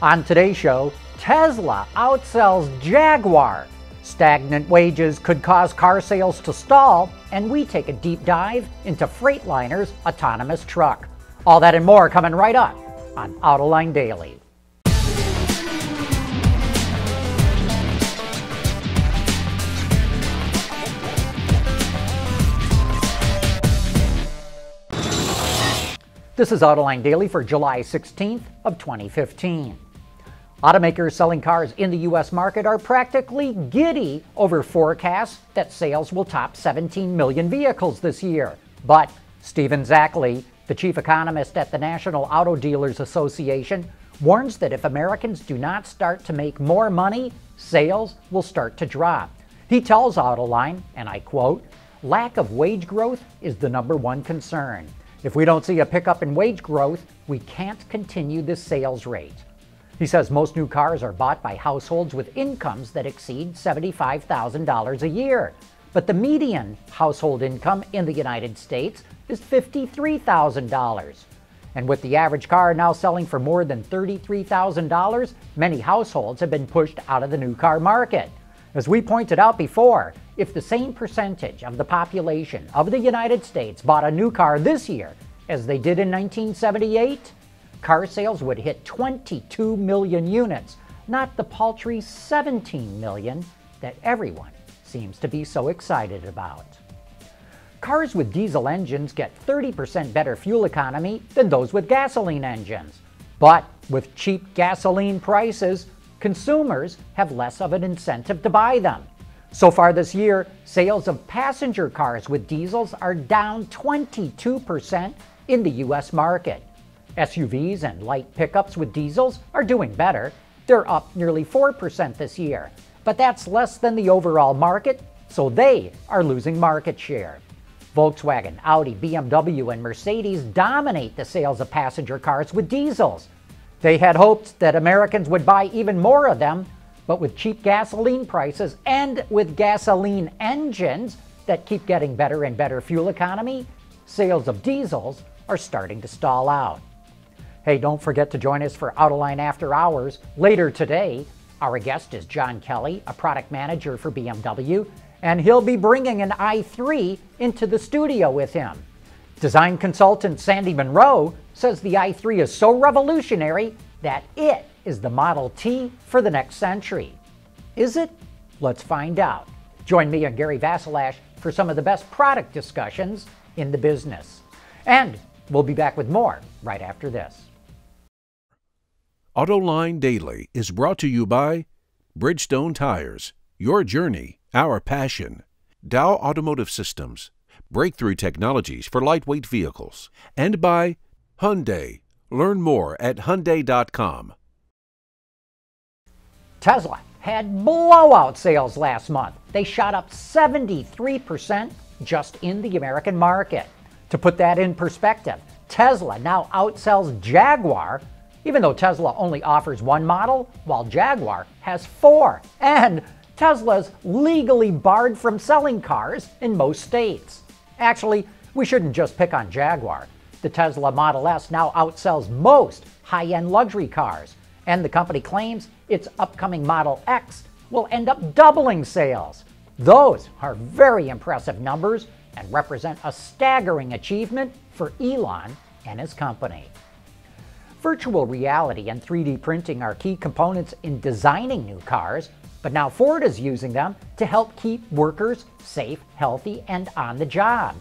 On today's show, Tesla outsells Jaguar. Stagnant wages could cause car sales to stall, and we take a deep dive into Freightliner's autonomous truck. All that and more coming right up on Autoline Daily. This is Autoline Daily for July 16th of 2015. Automakers selling cars in the U.S. market are practically giddy over forecasts that sales will top 17 million vehicles this year. But Stephen Zackley, the chief economist at the National Auto Dealers Association, warns that if Americans do not start to make more money, sales will start to drop. He tells Autoline, and I quote, "Lack of wage growth is the #1 concern. If we don't see a pickup in wage growth, we can't continue this sales rate." He says most new cars are bought by households with incomes that exceed $75,000 a year. But the median household income in the United States is $53,000. And with the average car now selling for more than $33,000, many households have been pushed out of the new car market. As we pointed out before, if the same percentage of the population of the United States bought a new car this year as they did in 1978, car sales would hit 22 million units, not the paltry 17 million that everyone seems to be so excited about. Cars with diesel engines get 30% better fuel economy than those with gasoline engines. But with cheap gasoline prices, consumers have less of an incentive to buy them. So far this year, sales of passenger cars with diesels are down 22% in the U.S. market. SUVs and light pickups with diesels are doing better. They're up nearly 4% this year. But that's less than the overall market, so they are losing market share. Volkswagen, Audi, BMW, and Mercedes dominate the sales of passenger cars with diesels. They had hoped that Americans would buy even more of them, but with cheap gasoline prices and with gasoline engines that keep getting better and better fuel economy, sales of diesels are starting to stall out. Hey, don't forget to join us for Autoline After Hours. Later today, our guest is John Kelly, a product manager for BMW, and he'll be bringing an i3 into the studio with him. Design consultant Sandy Monroe says the i3 is so revolutionary that it is the Model T for the next century. Is it? Let's find out. Join me and Gary Vasilash for some of the best product discussions in the business. And we'll be back with more right after this. Autoline Daily is brought to you by Bridgestone Tires, your journey, our passion. Dow Automotive Systems, breakthrough technologies for lightweight vehicles. And by Hyundai. Learn more at Hyundai.com. Tesla had blowout sales last month. They shot up 73% just in the American market. To put that in perspective, Tesla now outsells Jaguar, even though Tesla only offers one model, while Jaguar has 4. And Tesla's legally barred from selling cars in most states. Actually, we shouldn't just pick on Jaguar. The Tesla Model S now outsells most high-end luxury cars, and the company claims its upcoming Model X will end up doubling sales. Those are very impressive numbers and represent a staggering achievement for Elon and his company. Virtual reality and 3D printing are key components in designing new cars, but now Ford is using them to help keep workers safe, healthy, and on the job.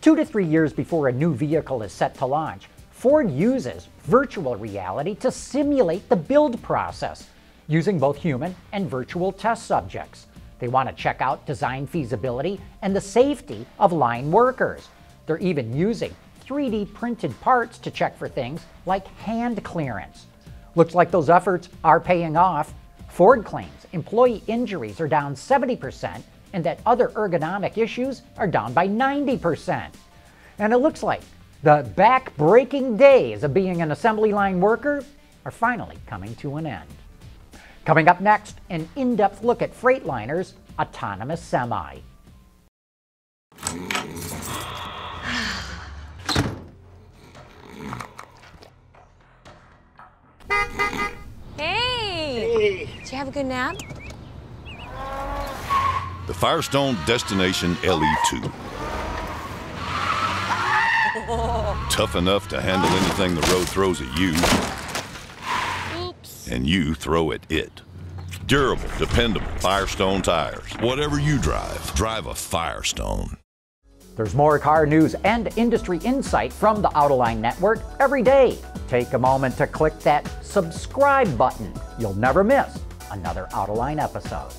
2 to 3 years before a new vehicle is set to launch, Ford uses virtual reality to simulate the build process, using both human and virtual test subjects. They want to check out design feasibility and the safety of line workers. They're even using 3D printed parts to check for things like hand clearance. Looks like those efforts are paying off. Ford claims employee injuries are down 70% and that other ergonomic issues are down by 90%. And it looks like the back-breaking days of being an assembly line worker are finally coming to an end. Coming up next, an in-depth look at Freightliner's autonomous semi. you have a good nap? The Firestone Destination LE2. Tough enough to handle anything the road throws at you. Oops. And you throw at it. Durable, dependable Firestone tires. Whatever you drive, drive a Firestone. There's more car news and industry insight from the Autoline network every day. Take a moment to click that subscribe button. You'll never miss another Autoline episode.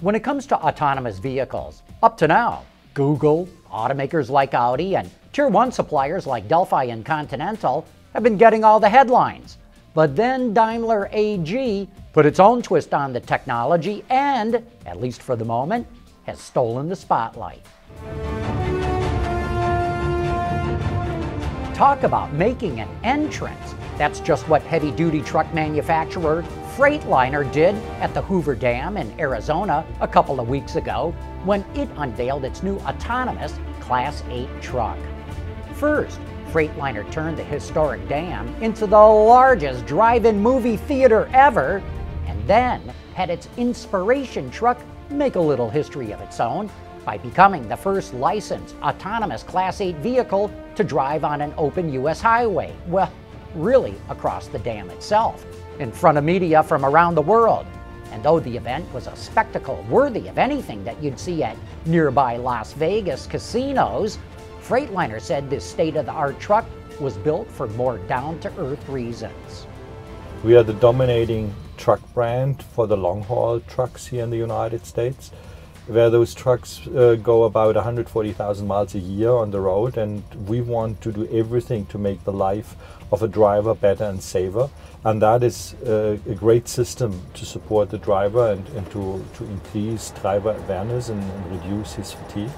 When it comes to autonomous vehicles, up to now, Google, automakers like Audi, and Tier 1 suppliers like Delphi and Continental have been getting all the headlines. But then Daimler AG put its own twist on the technology and, at least for the moment, has stolen the spotlight. Talk about making an entrance. That's just what heavy-duty truck manufacturer Freightliner did at the Hoover Dam in Arizona a couple of weeks ago when it unveiled its new autonomous Class 8 truck. First, Freightliner turned the historic dam into the largest drive-in movie theater ever, and then had its inspiration truck make a little history of its own by becoming the first licensed autonomous Class 8 vehicle to drive on an open U.S. highway. Well, really across the dam itself, in front of media from around the world. And though the event was a spectacle worthy of anything that you'd see at nearby Las Vegas casinos, Freightliner said this state-of-the-art truck was built for more down-to-earth reasons. We are the dominating truck brand for the long-haul trucks here in the United States, where those trucks go about 140,000 miles a year on the road, and we want to do everything to make the life of a driver better and safer. And that is a great system to support the driver and to increase driver awareness and reduce his fatigue.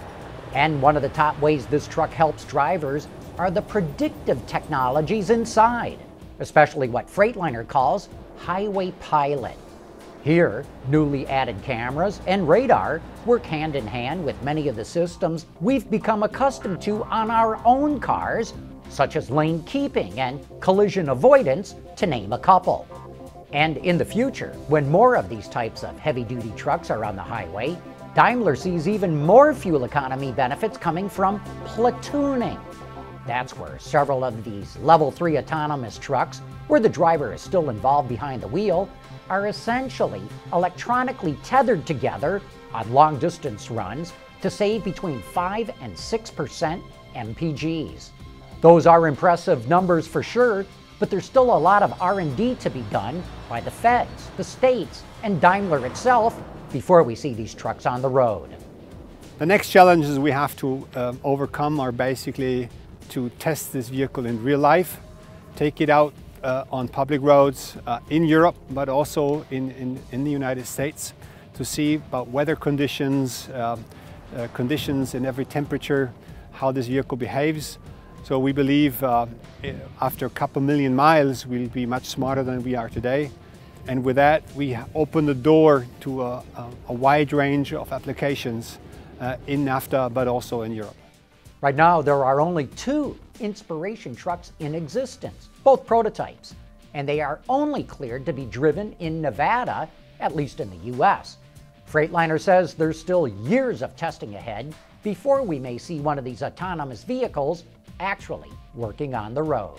And one of the top ways this truck helps drivers are the predictive technologies inside, especially what Freightliner calls Highway Pilot. Here, newly added cameras and radar work hand in hand with many of the systems we've become accustomed to on our own cars, such as lane keeping and collision avoidance, to name a couple. And in the future, when more of these types of heavy-duty trucks are on the highway, Daimler sees even more fuel economy benefits coming from platooning. That's where several of these Level 3 autonomous trucks, where the driver is still involved behind the wheel, are essentially electronically tethered together on long-distance runs to save between 5 and 6% MPGs. Those are impressive numbers for sure, but there's still a lot of R&D to be done by the feds, the states, and Daimler itself before we see these trucks on the road. The next challenges we have to overcome are basically to test this vehicle in real life, take it out on public roads in Europe, but also in the United States, to see about weather conditions, conditions in every temperature, how this vehicle behaves. So we believe after a couple million miles, we'll be much smarter than we are today. And with that, we open the door to a wide range of applications in NAFTA, but also in Europe. Right now, there are only 2 inspiration trucks in existence, both prototypes, and they are only cleared to be driven in Nevada, at least in the U.S. Freightliner says there's still years of testing ahead before we may see one of these autonomous vehicles actually working on the road.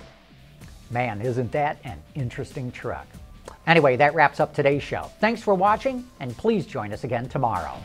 Man, isn't that an interesting truck? Anyway, that wraps up today's show. Thanks for watching, and please join us again tomorrow.